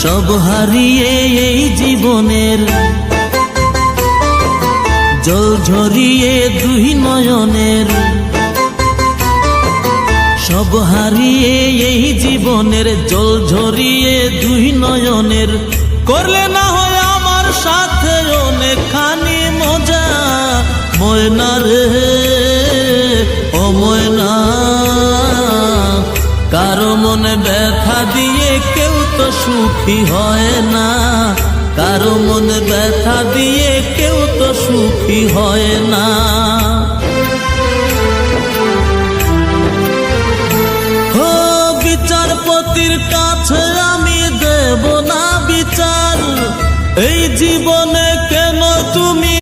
সব হারিয়ে এই জীবনের জল ঝরিয়ে দুই নয়নের, সব হারিয়ে এই জীবনের জল ঝরিয়ে দুই নয়নের। করলে না হয় আমার সাথে অনেকখানি মজা, ময়না রে ও ময়না। কারো মনে ব্যথা দিয়ে কেউ তো সুখী হয় না, কারো মনে ব্যথা দিয়ে কেউ তো সুখী হয় না।